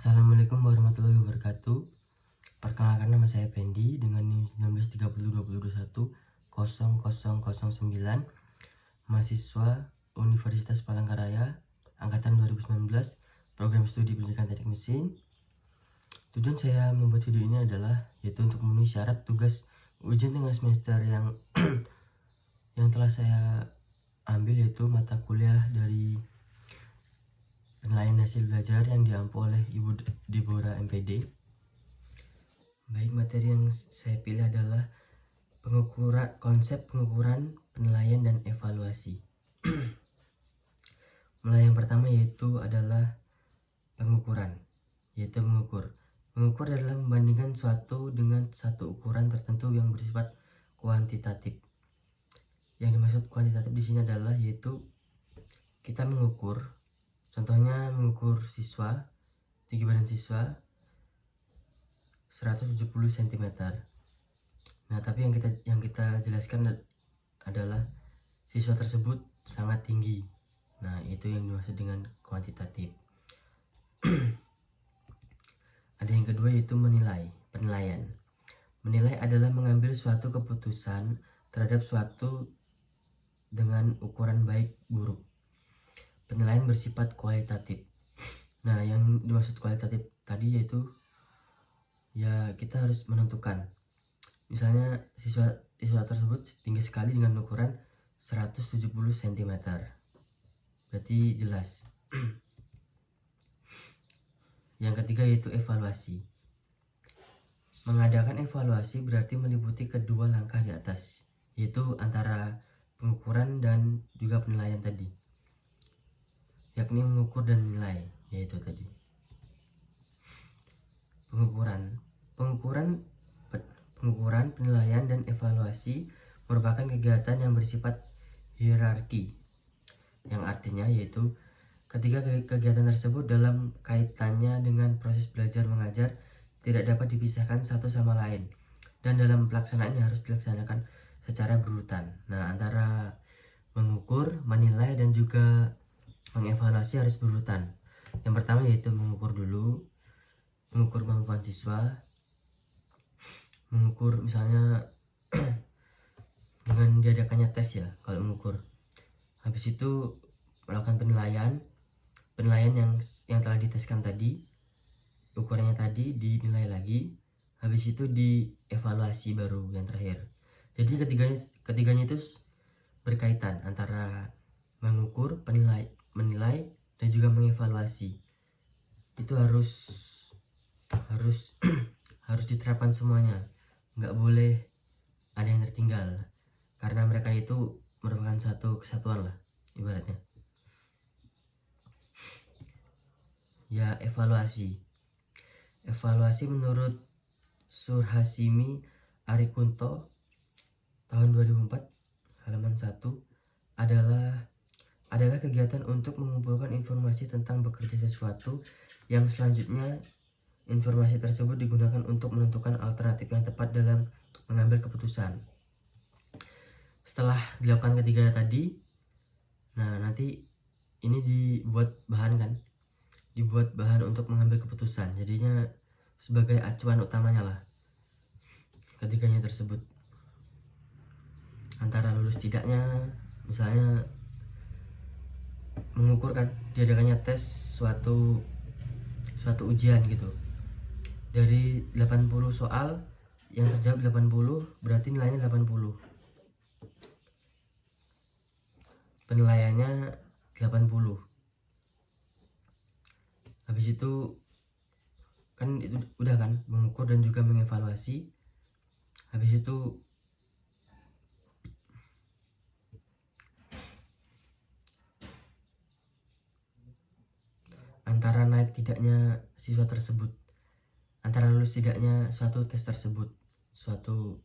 Assalamualaikum warahmatullahi wabarakatuh. Perkenalkan, nama saya Pendi dengan NIM 19302021 mahasiswa Universitas Palangkaraya angkatan 2019, program studi pendidikan teknik mesin. Tujuan saya membuat video ini adalah yaitu untuk memenuhi syarat tugas ujian tengah semester yang yang telah saya ambil, yaitu mata kuliah dari penilaian hasil belajar yang diampu oleh Ibu Deborah MPD. Baik, materi yang saya pilih adalah konsep pengukuran, penilaian, dan evaluasi. Mulai yang pertama yaitu adalah pengukuran, yaitu mengukur. Mengukur adalah membandingkan suatu dengan satu ukuran tertentu yang bersifat kuantitatif. Yang dimaksud kuantitatif di sini adalah yaitu kita mengukur, contohnya mengukur siswa, tinggi badan siswa 170 cm. Nah, tapi yang kita jelaskan adalah siswa tersebut sangat tinggi. Nah, itu yang dimaksud dengan kuantitatif. Ada yang kedua yaitu penilaian. Menilai adalah mengambil suatu keputusan terhadap suatu dengan ukuran baik buruk. Penilaian bersifat kualitatif. Nah, yang dimaksud kualitatif tadi yaitu ya kita harus menentukan. Misalnya siswa tersebut tinggi sekali dengan ukuran 170 cm. Berarti jelas. Yang ketiga yaitu evaluasi. Mengadakan evaluasi berarti meliputi kedua langkah di atas, yaitu antara pengukuran dan juga penilaian tadi, yakni mengukur dan menilai, yaitu tadi. Pengukuran, penilaian, dan evaluasi merupakan kegiatan yang bersifat hierarki, yang artinya yaitu ketika kegiatan tersebut dalam kaitannya dengan proses belajar mengajar tidak dapat dipisahkan satu sama lain, dan dalam pelaksanaannya harus dilaksanakan secara berurutan. Nah, antara mengukur, menilai, dan juga mengevaluasi harus berurutan. Yang pertama yaitu mengukur dulu, mengukur kemampuan siswa, mengukur misalnya dengan diadakannya tes ya kalau mengukur. Habis itu melakukan penilaian yang telah diteskan tadi, ukurannya tadi dinilai lagi. Habis itu dievaluasi baru yang terakhir. Jadi ketiganya itu berkaitan antara mengukur, menilai, dan juga mengevaluasi. Itu harus harus diterapkan semuanya, nggak boleh ada yang tertinggal, karena mereka itu merupakan satu kesatuan lah ibaratnya. Ya, evaluasi menurut Surhasimi Arikunto tahun 2004 halaman 1 adalah kegiatan untuk mengumpulkan informasi tentang bekerja sesuatu yang selanjutnya informasi tersebut digunakan untuk menentukan alternatif yang tepat dalam mengambil keputusan. Setelah dilakukan ketiga tadi, nah nanti ini dibuat bahan untuk mengambil keputusan. Jadinya sebagai acuan utamanya lah ketiganya tersebut. Antara lulus tidaknya, misalnya mengukur kan diadakannya tes suatu ujian gitu. Dari 80 soal yang terjawab 80, berarti nilainya 80. Penilaiannya 80. Habis itu kan itu udah kan mengukur dan juga mengevaluasi. Habis itu antara naik tidaknya siswa tersebut, antara lulus tidaknya suatu tes tersebut, suatu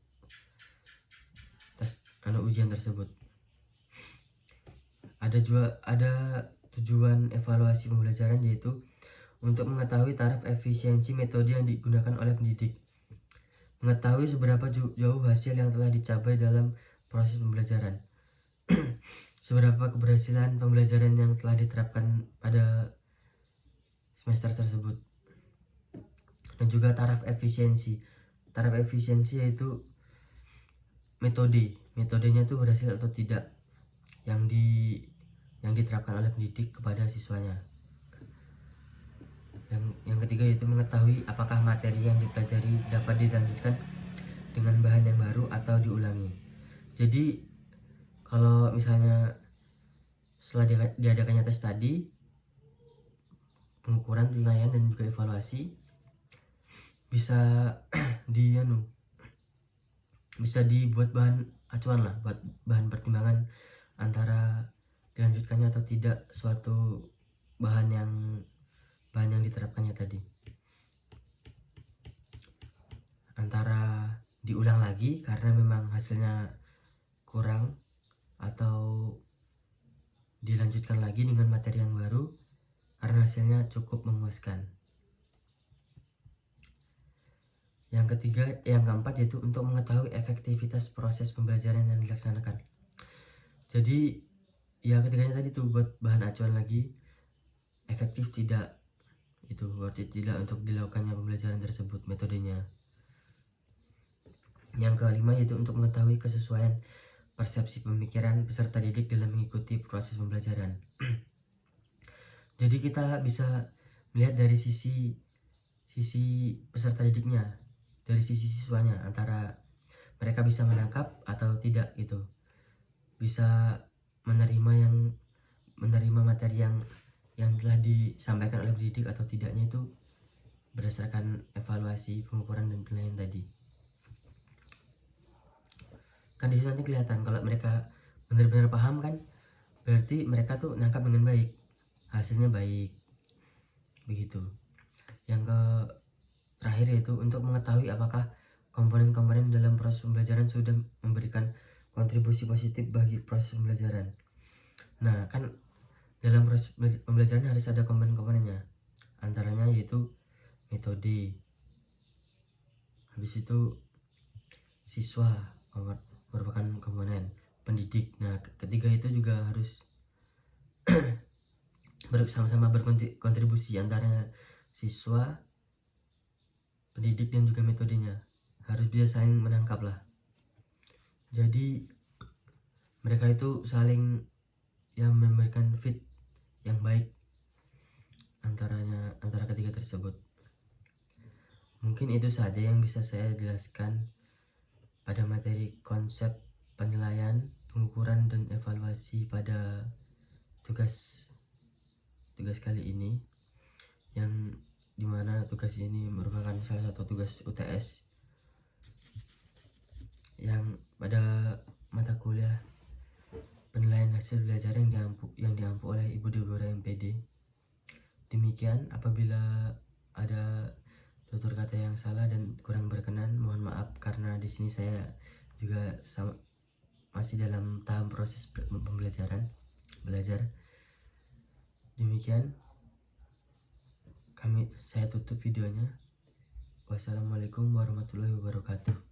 tes ujian tersebut. Ada tujuan evaluasi pembelajaran, yaitu untuk mengetahui taraf efisiensi metode yang digunakan oleh pendidik, mengetahui seberapa jauh hasil yang telah dicapai dalam proses pembelajaran, seberapa keberhasilan pembelajaran yang telah diterapkan pada semester tersebut. dan juga taraf efisiensi. Taraf efisiensi yaitu metodenya itu berhasil atau tidak yang diterapkan oleh pendidik kepada siswanya. Yang ketiga yaitu mengetahui apakah materi yang dipelajari dapat dilanjutkan dengan bahan yang baru atau diulangi. Jadi kalau misalnya setelah diadakannya tes tadi, pengukuran, penilaian, dan juga evaluasi, bisa bisa dibuat bahan acuan lah, buat bahan pertimbangan antara dilanjutkannya atau tidak suatu bahan yang diterapkannya tadi, antara diulang lagi karena memang hasilnya kurang atau dilanjutkan lagi dengan materi yang baru karena hasilnya cukup memuaskan. Yang keempat yaitu untuk mengetahui efektivitas proses pembelajaran yang dilaksanakan. Jadi ya ketiganya tadi tuh buat bahan acuan lagi, efektif tidak, itu worth it tidak untuk dilakukannya pembelajaran tersebut, metodenya. Yang kelima yaitu untuk mengetahui kesesuaian persepsi pemikiran peserta didik dalam mengikuti proses pembelajaran. Jadi kita bisa melihat dari sisi peserta didiknya, dari sisi siswanya, antara mereka bisa menangkap atau tidak gitu, bisa menerima materi yang telah disampaikan oleh pendidik atau tidaknya, itu berdasarkan evaluasi, pengukuran, dan penilaian tadi. Kan di situ nanti kelihatan kalau mereka benar-benar paham kan, berarti mereka tuh nangkap dengan baik, hasilnya baik, begitu. Yang terakhir yaitu untuk mengetahui apakah komponen-komponen dalam proses pembelajaran sudah memberikan kontribusi positif bagi proses pembelajaran. Nah kan dalam proses pembelajaran harus ada komponen-komponennya, antaranya yaitu metode, habis itu siswa merupakan komponen, pendidik. Nah ketiga itu juga harus sama-sama berkontribusi, antara siswa, pendidik, dan juga metodenya harus bisa saling menangkap lah. Jadi mereka itu saling memberikan fit yang baik antara ketiga tersebut. Mungkin itu saja yang bisa saya jelaskan pada materi konsep penilaian, pengukuran, dan evaluasi pada tugas kali ini, yang dimana tugas ini merupakan salah satu tugas UTS yang pada mata kuliah penilaian hasil belajar yang diampu oleh Ibu Deborah MPD. Demikian, apabila ada tutur kata yang salah dan kurang berkenan, mohon maaf, karena di sini saya juga masih dalam tahap proses belajar. Demikian, saya tutup videonya. Wassalamualaikum warahmatullahi wabarakatuh.